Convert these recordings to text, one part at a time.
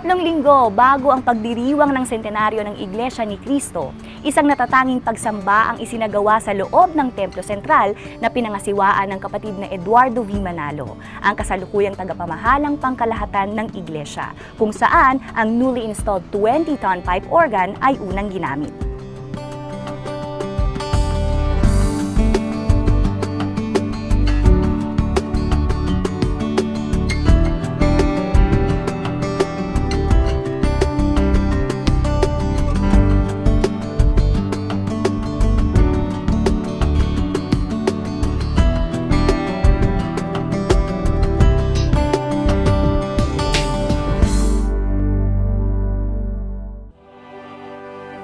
Tatlong linggo bago ang pagdiriwang ng sentenaryo ng Iglesia ni Cristo, isang natatanging pagsamba ang isinagawa sa loob ng Templo Sentral na pinangasiwaan ng kapatid na Eduardo V. Manalo, ang kasalukuyang tagapamahalang pangkalahatan ng Iglesia, kung saan ang newly installed 20-ton pipe organ ay unang ginamit.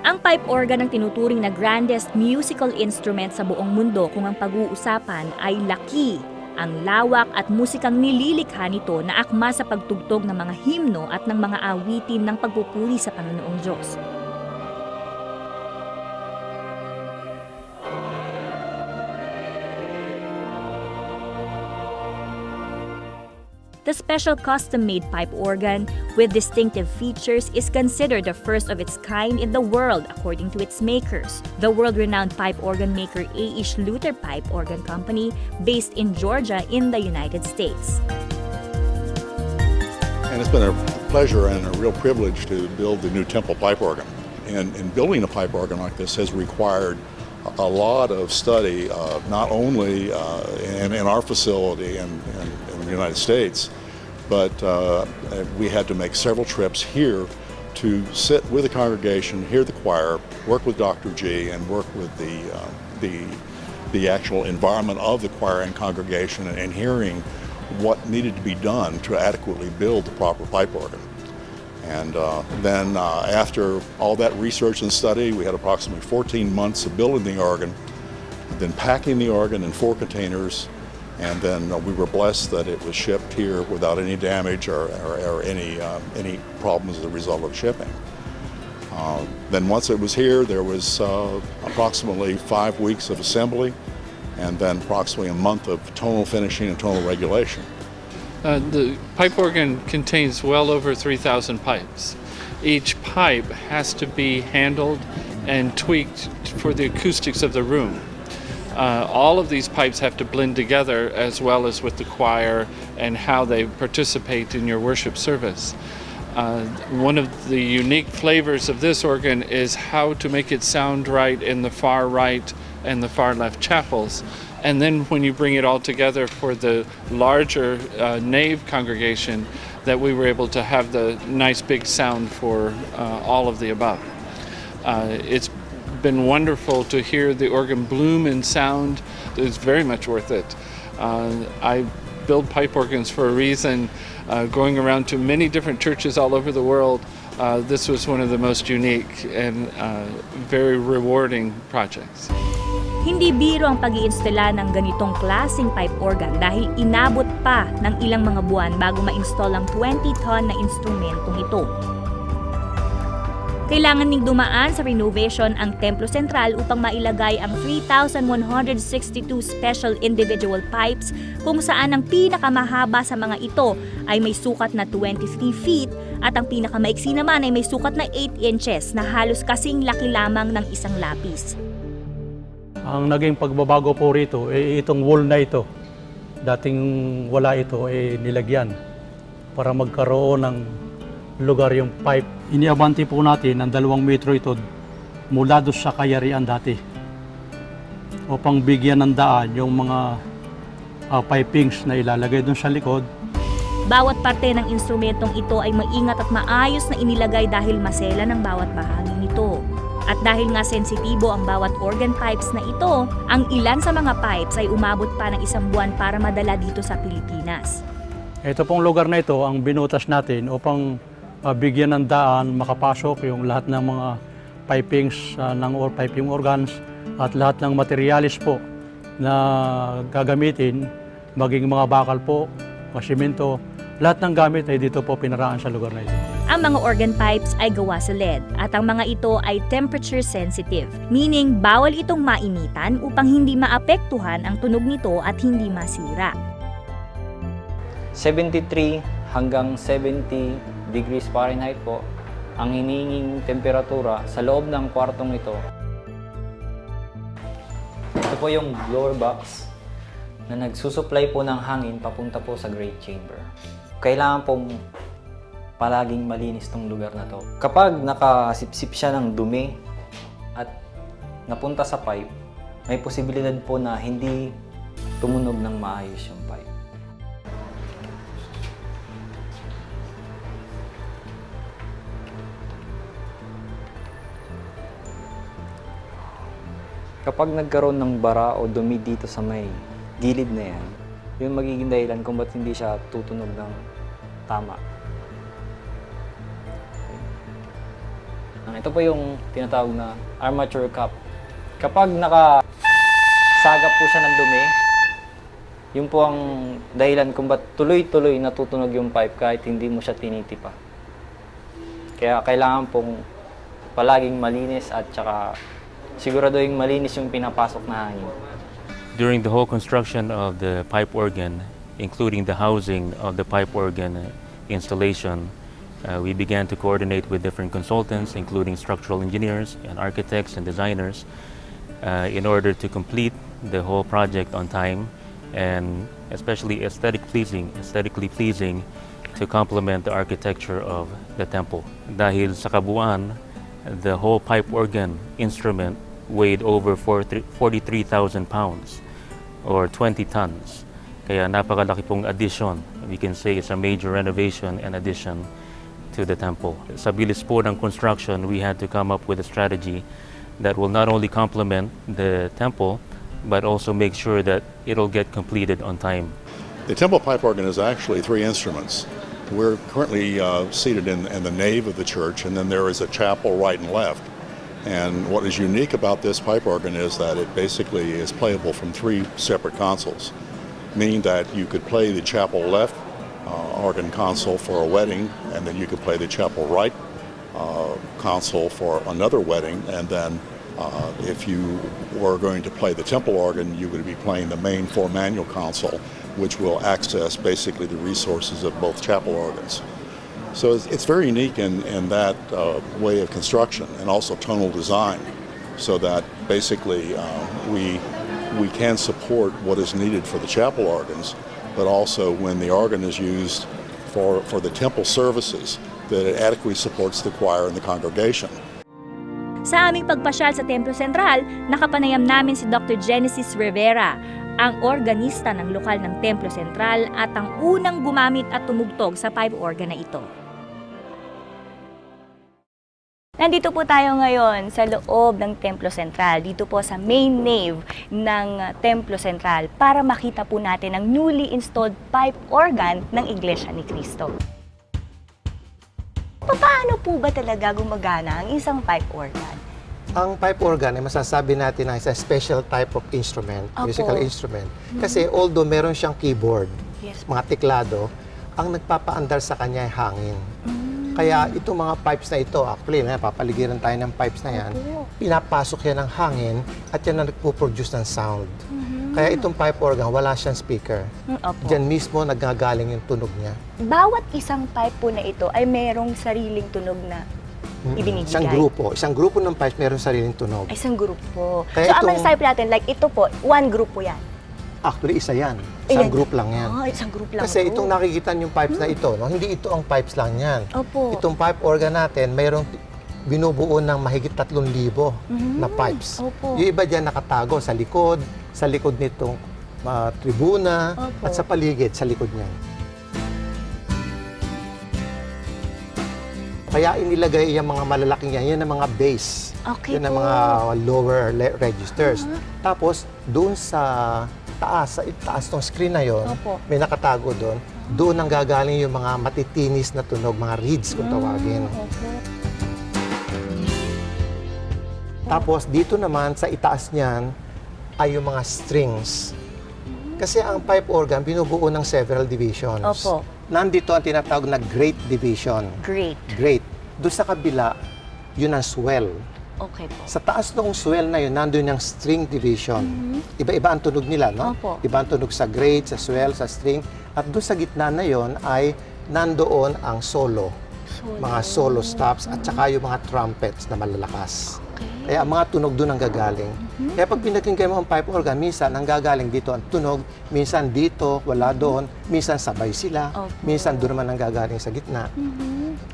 Ang pipe organ ang tinuturing na grandest musical instrument sa buong mundo kung ang pag-uusapan ay laki, ang lawak at musikang nililikha nito na akma sa pagtugtog ng mga himno at ng mga awitin ng pagpupuri sa Panginoong Diyos. The special custom-made pipe organ with distinctive features is considered the first of its kind in the world according to its makers, the world-renowned pipe organ maker A. E. Schluter Pipe Organ Company based in Georgia in the United States. And it's been a pleasure and a real privilege to build the new temple pipe organ. And building a pipe organ like this has required a lot of study, not only in our facility in the United States, but we had to make several trips here to sit with the congregation, hear the choir, work with Dr. G, and work with the actual environment of the choir and congregation, and hearing what needed to be done to adequately build the proper pipe organ. And then after all that research and study, we had approximately 14 months of building the organ, then packing the organ in 4 containers, and then we were blessed that it was shipped here without any damage or any problems as a result of shipping. Then once it was here, there was approximately 5 weeks of assembly, and then approximately a month of tonal finishing and tonal regulation. The pipe organ contains well over 3,000 pipes. Each pipe has to be handled and tweaked for the acoustics of the room. All of these pipes have to blend together as well as with the choir and how they participate in your worship service. One of the unique flavors of this organ is how to make it sound right in the far right and the far left chapels. And then when you bring it all together for the larger nave congregation, that we were able to have the nice big sound for all of the above. It's been wonderful to hear the organ bloom and sound. It's very much worth it. I build pipe organs for a reason. Going around to many different churches all over the world, this was one of the most unique and very rewarding projects. Hindi biro ang pag-iinstala ng ganitong klaseng pipe organ dahil inabot pa ng ilang mga buwan bago ma-install ang 20-ton na instrumentong ito. Kailangan ding dumaan sa renovation ang Templo Sentral upang mailagay ang 3,162 special individual pipes kung saan ang pinakamahaba sa mga ito ay may sukat na 23 feet at ang pinakamaiksi naman ay may sukat na 8 inches na halos kasing laki lamang ng isang lapis. Ang naging pagbabago po rito, itong wall na ito, dating wala ito, nilagyan para magkaroon ng lugar yung pipe. Iniabante po natin ang 2 metro ito mula doon sa kayarian dati upang bigyan ng daan yung mga pipings na ilalagay doon sa likod. Bawat parte ng instrumentong ito ay maingat at maayos na inilagay dahil masela ng bawat bahagi nito. At dahil nga sensitibo ang bawat organ pipes na ito, ang ilan sa mga pipes ay umabot pa ng 1 buwan para madala dito sa Pilipinas. Ito pong lugar na ito ang binutas natin upang bigyan ng daan makapasok yung lahat ng mga pipings piping organs at lahat ng materialis po na gagamitin, maging mga bakal po, masimento, lahat ng gamit ay dito po pinaraan sa lugar na ito. Ang mga organ pipes ay gawa sa lead at ang mga ito ay temperature sensitive, meaning bawal itong mainitan upang hindi maapektuhan ang tunog nito at hindi masira. 73 hanggang 70 degrees Fahrenheit po ang hinihinging temperatura sa loob ng kwartong ito. Ito po yung blower box na nagsusupply po ng hangin papunta po sa great chamber. Kailangan pong palaging malinis tong lugar na to. Kapag nakasipsip siya ng dumi at napunta sa pipe, may posibilidad po na hindi tumunog ng maayos yung pipe. Kapag nagkaroon ng bara o dumi dito sa may gilid na yan, yung magiging dahilan kung ba't hindi siya tutunog ng tama. Ito po yung tinatawag na armature cap. Kapag nakasagap po siya ng dumi, yun po ang dahilan kung ba't tuloy-tuloy natutunog yung pipe kahit hindi mo siya tinitipa. Kaya kailangan pong palaging malinis at saka siguraduhin malinis yung pinapasok na hangin. During the whole construction of the pipe organ, including the housing of the pipe organ installation, we began to coordinate with different consultants, including structural engineers and architects and designers, in order to complete the whole project on time and especially aesthetically pleasing to complement the architecture of the temple. Dahil sa kabuuan, the whole pipe organ instrument weighed over 43,000 pounds or 20 tons. Kaya napakalaki pong addition. We can say it's a major renovation and addition to the temple. Sa bilis po ng construction, we had to come up with a strategy that will not only complement the temple, but also make sure that it'll get completed on time. The temple pipe organ is actually 3 instruments. We're currently seated in the nave of the church, and then there is a chapel right and left. And what is unique about this pipe organ is that it basically is playable from 3 separate consoles, meaning that you could play the chapel left organ console for a wedding, and then you could play the chapel right console for another wedding, and then if you were going to play the temple organ, you would be playing the main 4 manual console, which will access basically the resources of both chapel organs. So it's very unique in that way of construction and also tonal design, so that basically we can support what is needed for the chapel organs, but also when the organ is used for the temple services, that it adequately supports the choir and the congregation. Sa aming pagpasyal sa Templo Sentral, nakapanayam namin si Dr. Genesis Rivera, ang organista ng lokal ng Templo Sentral at ang unang gumamit at tumugtog sa pipe organ na ito. Nandito po tayo ngayon sa loob ng Templo Sentral, dito po sa main nave ng Templo Sentral para makita po natin ang newly installed pipe organ ng Iglesia ni Cristo. Paano po ba talaga gumagana ang isang pipe organ? Ang pipe organ ay masasabi natin na isang special type of instrument, Opo. musical instrument. Kasi although meron siyang keyboard, Yes. mga teklado, ang nagpapaandar sa kanya ay hangin. Kaya itong mga pipes na ito, actually, papaligiran tayo ng pipes na yan, pinapasok yan ng hangin at yan ang nagpo-produce ng sound. Kaya itong pipe organ, wala siyang speaker. Opo. Diyan mismo nagagaling yung tunog niya. Bawat isang pipe po na ito ay merong sariling tunog na ibinibigay. Isang grupo ng pipes meron sariling tunog. Ay, isang grupo. Kaya So, ang itong- type natin, like ito po, one group po yan. Actually, isa yan. Isang Ayan. group lang yan. Isang group lang Kasi po. itong nakikita yung pipes na ito, no, hindi ito ang pipes lang yan. Opo. Itong pipe organ natin, mayroong binubuo ng mahigit 3,000 na pipes. Opo. Yung iba dyan nakatago sa likod nitong tribuna, Opo. at sa paligid, sa likod niyan. Kaya inilagay yung mga malalaking yan ang mga bass. Okay Yan ang po. mga lower registers. Tapos, doon sa taas ng screen na yon, Opo. may nakatago doon. Doon ang gagaling yung mga matitinis na tunog, mga reeds kung tawagin. Opo. Tapos dito naman sa itaas niyan ay yung mga strings. Kasi ang pipe organ binubuo ng several divisions. Opo. Nandito ang tinatawag na great division. Great. Great. Doon sa kabila, yun ang swell. Okay po. Sa taas ng swell na yun, nandun yung string division. Iba-iba ang tunog nila, no? Opo. Iba ang tunog sa great, sa swell, sa string. At doon sa gitna na yun ay nandoon ang solo. mga solo stops, at saka yung mga trumpets na malalakas. Kaya ang mga tunog doon ang gagaling. Kaya pag pinakinggan mo ang pipe organ, minsan ang gagaling dito ang tunog, minsan dito, wala doon, minsan sabay sila, Opo. minsan doon naman ang gagaling sa gitna.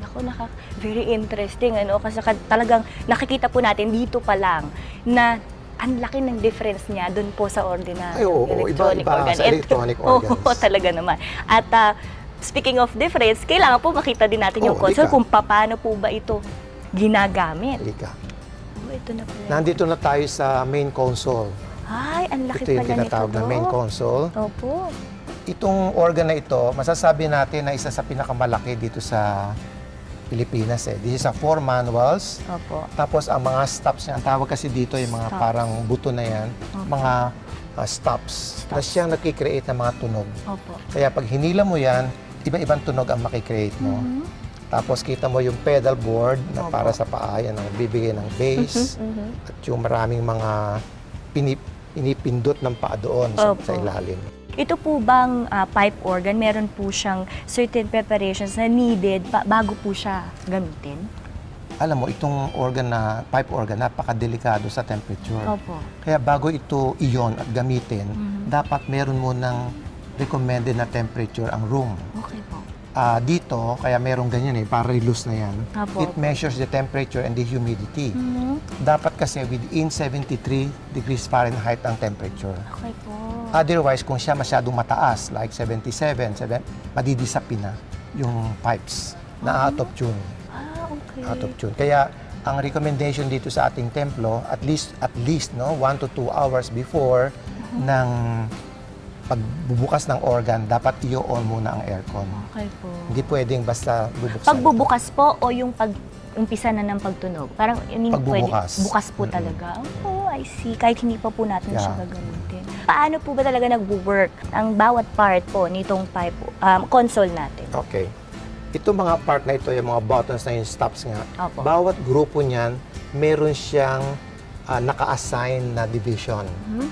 Ako, very interesting, ano? Kasi talagang nakikita po natin dito pa lang na ang laki ng difference niya doon po sa ordinary Ay, oo, electronic iba-iba organ. sa electronic organs. Oo, talaga naman. At speaking of difference, kailangan po makita din natin yung Oo, console halika. kung paano po ba ito ginagamit. Halika. Oh, ito na pala. Nandito na tayo sa main console. Ay, ang laki Ito yung pala nito. tinatawag na main console. Opo. Itong organ na ito, masasabi natin na isa sa pinakamalaki dito sa Pilipinas. This is a 4 manuals. Opo. Tapos ang mga stops niya, ang tawag kasi dito yung mga Stops. parang buto na yan, mga stops na siyang nakikreate ng mga tunog. Opo. Kaya pag hinila mo yan, iba-ibang tunog ang makikreate mo. Tapos kita mo yung pedal board na Opo. para sa paa, yan ang bibigay ng bass. At yung maraming mga pinipindot ng paa doon Opo. sa ilalim. Ito po bang pipe organ, meron po siyang certain preparations na needed bago po siya gamitin? Alam mo, itong organ na, pipe organ, napakadelikado sa temperature. Opo. Kaya bago ito iyon at gamitin, dapat meron mo ng recommended na temperature ang room. Okay po. Dito, kaya merong ganyan para loose na yan. Apo. It measures the temperature and the humidity. Dapat kasi within 73 degrees Fahrenheit ang temperature. Okay po. Otherwise, kung siya masyadong mataas, like 77, madidisapi na yung pipes na out of tune. Okay. Out of tune. Kaya ang recommendation dito sa ating templo, at least 1 to 2 hours before ng pagbubukas ng organ, dapat i-on muna ang aircon. Okay po. Hindi pwedeng basta bubuksan. Pagbubukas po o yung pag-umpisa na ng pagtunog? Parang, Pagbubukas. Bukas po talaga. Oh, I see. Kahit hindi pa po natin siya Yeah. gagamitin. Paano po ba talaga nag-work ang bawat part po nitong pipe, console natin? Okay. Ito mga part na ito, yung mga buttons na yung stops nga, Opo. bawat grupo niyan, meron siyang naka-assign na division.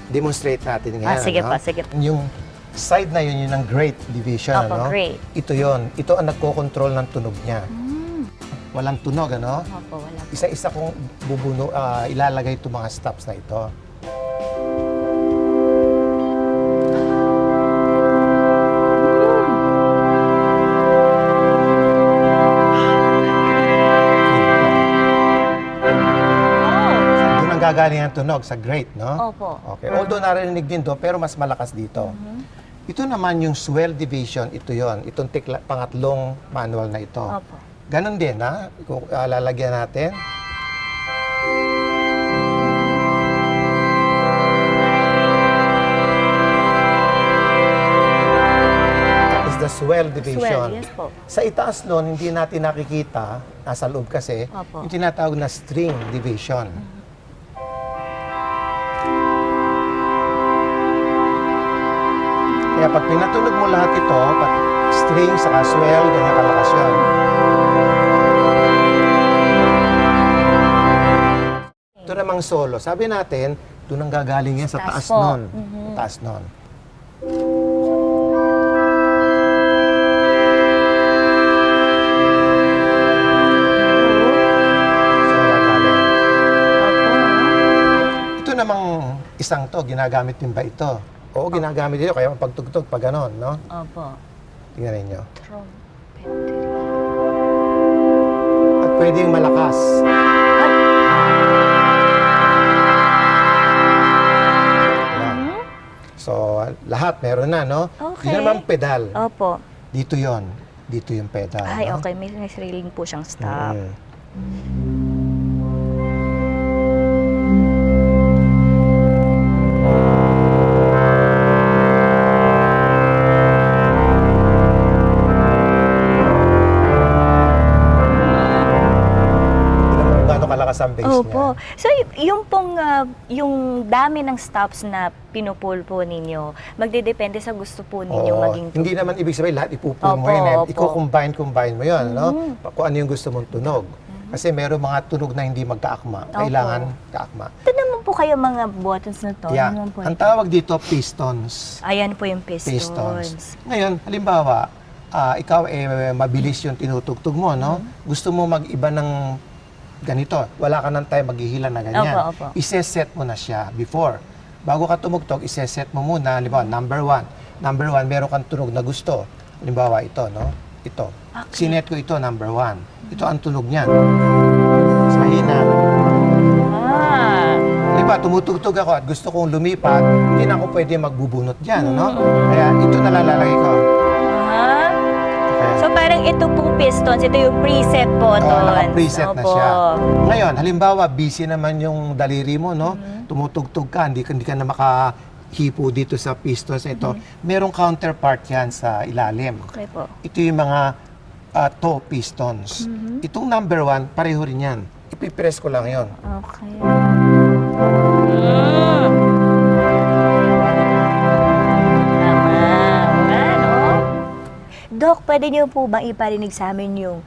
Demonstrate natin ngayon. Sige no? pa, sige pa. Yung side na yun, yun ang great division. Opo, ano? great. Ito yon. Ito ang nagko-control ng tunog niya. Walang tunog, ano? Opo, wala po. Isa-isa kong ilalagay itong mga stops na ito. Doon ang gagaling ang tunog sa great, no? Opo. Okay. Although narinig din doon, pero mas malakas dito. Ito naman yung swell division, ito yon. Itong pangatlong manual na ito. Opo. Ganon din, ha? Kung lalagyan natin. That is the swell division. Swell, yes po. Sa itaas nun, hindi natin nakikita, nasa loob kasi, Opo. yung tinatawag na string division. Kaya pag pinatunog mo lahat ito, string, saka swell, ganyan kalakas yun. Ito namang solo. Sabi natin, doon ang gagaling yan sa Taas taas po. nun. Taas nun. Saan gagaling? Opo. Ito namang isang to, ginagamit din ba ito? Oo, ginagamit dito. Kaya pagtugtog, pag ganon, no? Opo. Tingnan ninyo. Trumpetry. At pwedeng malakas. Ayan. So, lahat meron na, no? Okay. Yun naman pedal. Opo. Dito yon. Dito yung pedal. Ay, no? okay. May sariling po siyang stop. Mm. Tingnan mo kung gaano kalakas ang bass Opo. niya. So, yung pong, yung dami ng stops na pinupul po ninyo, magdedepende sa gusto po ninyo Oo, maging hindi naman ibig sabihin lahat ipupul mo Opo, yun. opo. Iko-combine mo yun, no? Kung ano yung gusto mong tunog. Kasi meron mga tunog na hindi magkaakma. Kailangan kaakma. Ito naman po kayo mga buttons na to. Yeah. Ano naman po Ang ito? tawag dito, pistons. Ayan po yung pistons. Ngayon, halimbawa, ikaw mabilis yung tinutugtog mo, no? Gusto mo mag-iba ng ganito. Wala ka nang time maghihila na ganyan. Opo. Iseset mo na siya before. Bago ka tumugtog, iseset mo muna. Halimbawa, number one. Number one, meron kang tunog na gusto. Halimbawa, ito, no? Ito. Sinet ko ito, number one. Ito ang tunog niyan. Mas mahina. Halimbawa, tumutugtog ako at gusto kong lumipat, hindi na ako pwede magbubunot dyan, no? Kaya ito nalalagay ko. So parang ito pong pistons, ito yung preset buttons. Oo, naka-preset na Opo. siya. Ngayon, halimbawa, busy naman yung daliri mo, no? Tumutugtog ka, hindi ka na makahipo dito sa pistons na ito. Merong counterpart yan sa ilalim. Okay po. Ito yung mga toe pistons. Itong number one, pareho rin yan. Ipipress ko lang yon. Okay. Dok, pwede niyo po bang iparinig sa amin yung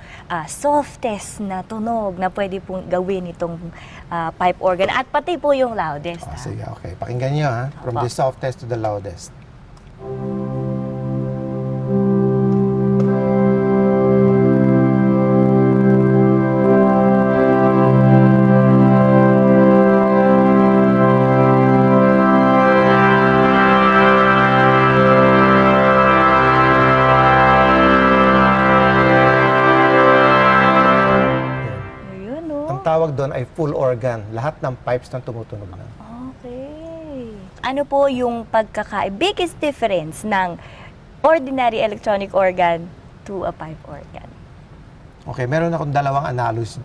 softest na tunog na pwede pong gawin itong pipe organ at pati po yung loudest? Sige, okay. Pakinggan nyo, ha? From the softest to the loudest. Ayun, no? Ang tawag doon ay full organ. Lahat ng pipes na tumutunog na. Okay. Ano po yung biggest difference ng ordinary electronic organ to a pipe organ? Okay, meron akong dalawang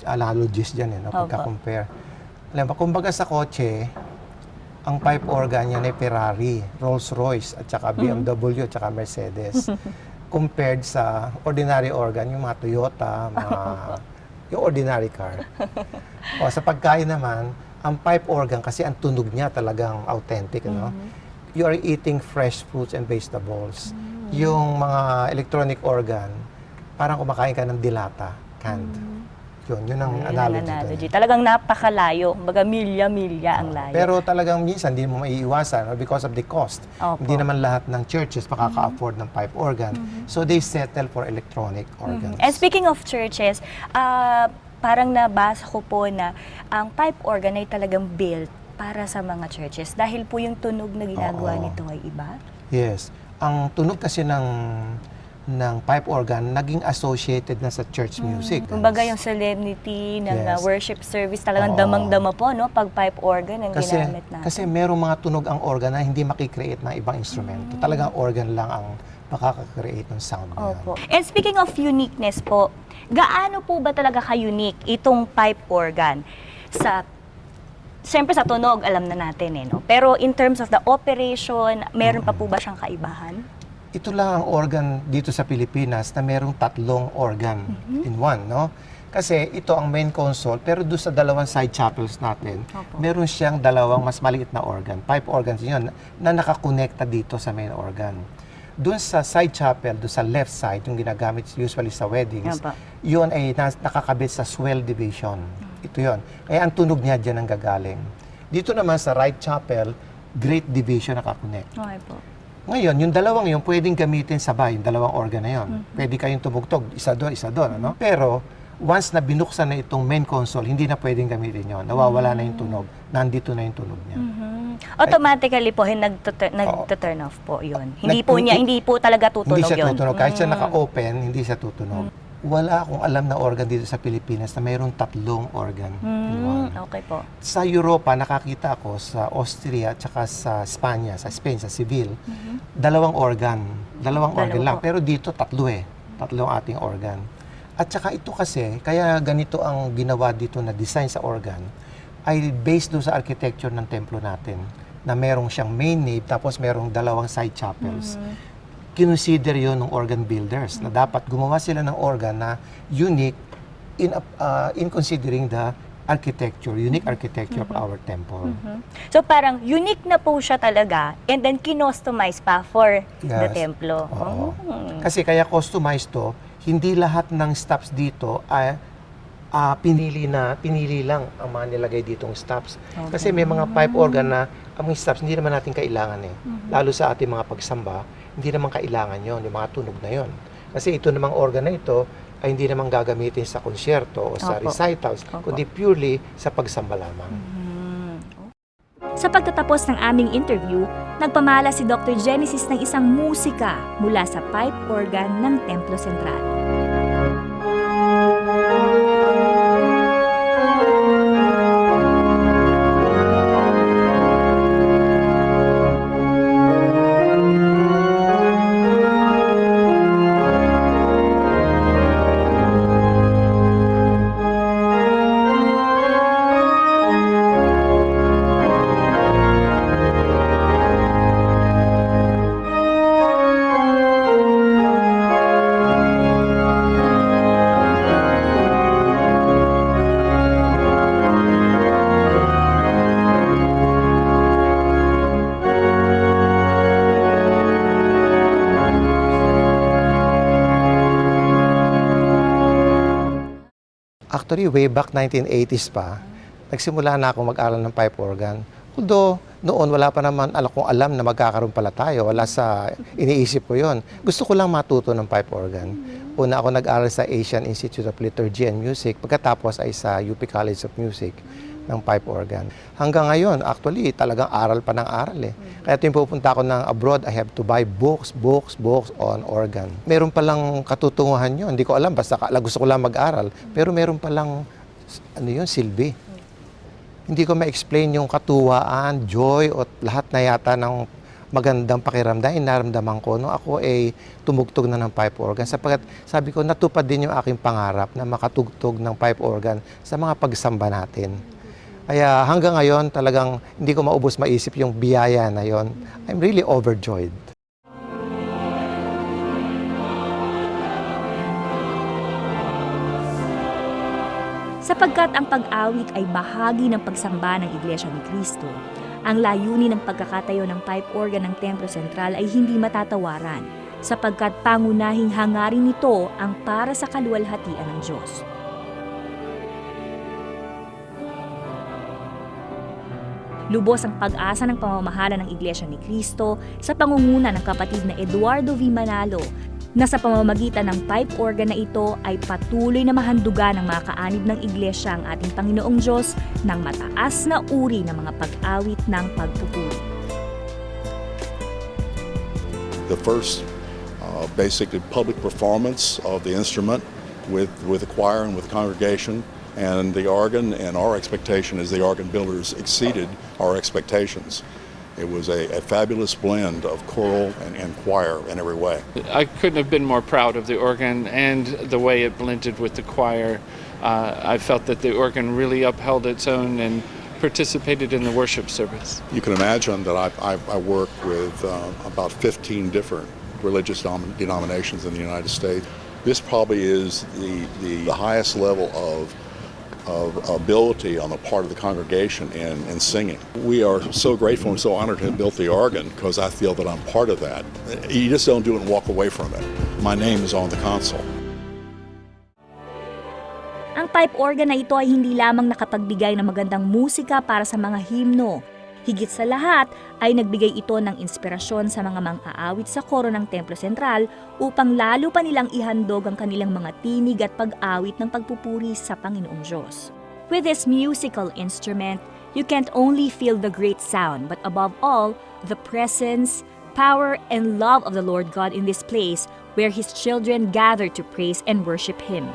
analogies dyan, no? Opo. Pagka-compare. Alam mo, kumbaga sa kotse, ang pipe organ yan ay Ferrari, Rolls-Royce, at saka BMW, at saka Mercedes. Compared sa ordinary organ, yung mga Toyota, yung ordinary car. O sa pagkain naman, ang pipe organ, kasi ang tunog niya talagang authentic, no? You are eating fresh fruits and vegetables. Yung mga electronic organ, parang kumakain ka ng dilata, canned. Yun ang analogy. Talagang napakalayo. Kumbaga, milya-milya ang layo. Pero talagang minsan, hindi mo maiiwasan because of the cost. Opo. Hindi naman lahat ng churches makaka-afford ng pipe organ. So they settle for electronic organs. And speaking of churches, parang nabasa ko po na ang pipe organ ay talagang built para sa mga churches dahil po yung tunog na ginagawa Oo. nito ay iba. Yes. Ang tunog kasi ng pipe organ naging associated na sa church music. Kumbaga yung solemnity ng Yes. worship service talagang Oo. damang-dama po, no? Pag pipe organ ang ginamit natin. Kasi merong mga tunog ang organ na hindi makikreate ng ibang instrumento. Talagang organ lang ang makaka-create ng sound na yan. Opo. And speaking of uniqueness po, gaano po ba talaga ka-unique itong pipe organ? Siyempre sa tunog, alam na natin no? Pero in terms of the operation, meron pa po ba siyang kaibahan? Ito lang ang organ dito sa Pilipinas na merong tatlong organ in one, no? Kasi ito ang main console, pero doon sa dalawang side chapels natin, Opo. meron siyang dalawang mas maliit na organ, pipe organs yun, na nakakonekta dito sa main organ. Doon sa side chapel, doon sa left side, yung ginagamit usually sa weddings, Opo. yun ay nakakabit sa swell division. Ito yun. Kaya ang tunog niya dyan ang gagaling. Dito naman sa right chapel, great division nakakonect. Okay po. Ngayon, yung dalawang yun, pwedeng gamitin sabay, yung dalawang organ na yun. Pwede kayong tumugtog, isa doon, ano? Pero, once na binuksan na itong main console, hindi na pwedeng gamitin yun. Nawawala na yung tunog. Nandito na yung tunog niya. Automatically po, nagto-turn off po yun. Hindi po talaga tutunog Hindi siya yun. tutunog. Kahit siya naka-open, hindi siya tutunog. Wala akong alam na organ dito sa Pilipinas na mayroong tatlong organ. in one. Okay po. Sa Europa, nakakita ako sa Austria at saka sa Spanya, sa Spain, sa Seville, dalawang organ. Dalawang organ lang. po. Pero dito, tatlo Tatlong ating organ. At saka ito kasi, kaya ganito ang ginawa dito na design sa organ, ay based doon sa architecture ng templo natin, na merong siyang main nave, tapos merong dalawang side chapels. Kinonsider yun ng organ builders, na dapat gumawa sila ng organ na unique in considering the unique architecture of our temple. So parang unique na po siya talaga and then kinostomize pa for the Yes. templo. Oo. Kasi kaya customized to, hindi lahat ng stops dito ay pinili lang ang mga nilagay ditong stops. Kasi may mga pipe organ na ang mga stops hindi naman natin kailangan Lalo sa ating mga pagsamba, hindi naman kailangan yon, yung mga tunog na yon. Kasi ito namang organ na ito ay hindi naman gagamitin sa konsyerto o sa Opo. recitals, Opo. kundi purely sa pagsamba lamang. Sa pagtatapos ng aming interview, nagpamala si Dr. Genesis ng isang musika mula sa pipe organ ng Templo Sentral. Actually, way back 1980s pa, nagsimula na ako mag-aral ng pipe organ. Although, noon wala pa naman alam na magkakaroon pala tayo. Wala sa iniisip ko yon. Gusto ko lang matuto ng pipe organ. Una ako nag-aral sa Asian Institute of Liturgy and Music. Pagkatapos ay sa UP College of Music ng pipe organ. Hanggang ngayon, actually, talagang aral pa ng aral eh. Kaya tuwing pupunta ako ng abroad, I have to buy books on organ. Meron palang katutunguhan yun. Hindi ko alam, basta gusto ko lang mag-aral. Pero meron palang, silbi. Hindi ko ma-explain yung katuwaan, joy, o lahat na yata ng magandang pakiramdam, inaramdaman ko nung ako ay tumugtog na ng pipe organ. Sapagkat sabi ko, natupad din yung aking pangarap na makatugtog ng pipe organ sa mga pagsamba natin. Kaya hanggang ngayon talagang hindi ko maubos maisip yung biyaya na yon. I'm really overjoyed. Sapagkat ang pag-awit ay bahagi ng pagsamba ng Iglesia ni Cristo, ang layunin ng pagkakatayo ng pipe organ ng Templo Sentral ay hindi matatawaran, sapagkat pangunahing hangarin nito ang para sa kaluwalhatian ng Diyos. Lubos ang pag-asa ng pamamahala ng Iglesia ni Cristo sa pangunguna ng kapatid na Eduardo V. Manalo na sa pamamagitan ng pipe organ na ito ay patuloy na mahandugan ng mga kaanib ng Iglesia ang ating Panginoong Diyos ng mataas na uri ng mga pag-awit ng pagpupuri. The first basically public performance of the instrument with the choir and with the congregation and the organ, and our expectation as the organ builders exceeded our expectations. It was a fabulous blend of choral and choir in every way. I couldn't have been more proud of the organ and the way it blended with the choir. I felt that the organ really upheld its own and participated in the worship service. You can imagine that I work with about 15 different religious denominations in the United States. This probably is the highest level of ability on the part of the congregation in singing. We are so grateful and so honored to have built the organ because I feel that I'm part of that. You just don't do it and walk away from it. My name is on the console. Ang pipe organ na ito ay hindi lamang nakapagbigay ng magandang musika para sa mga himno. Higit sa lahat ay nagbigay ito ng inspirasyon sa mga mang-aawit sa koro ng Templo Sentral upang lalo pa nilang ihandog ang kanilang mga tinig at pag-awit ng pagpupuri sa Panginoong Diyos. With this musical instrument, you can't only feel the great sound, but above all, the presence, power, and love of the Lord God in this place where His children gather to praise and worship Him.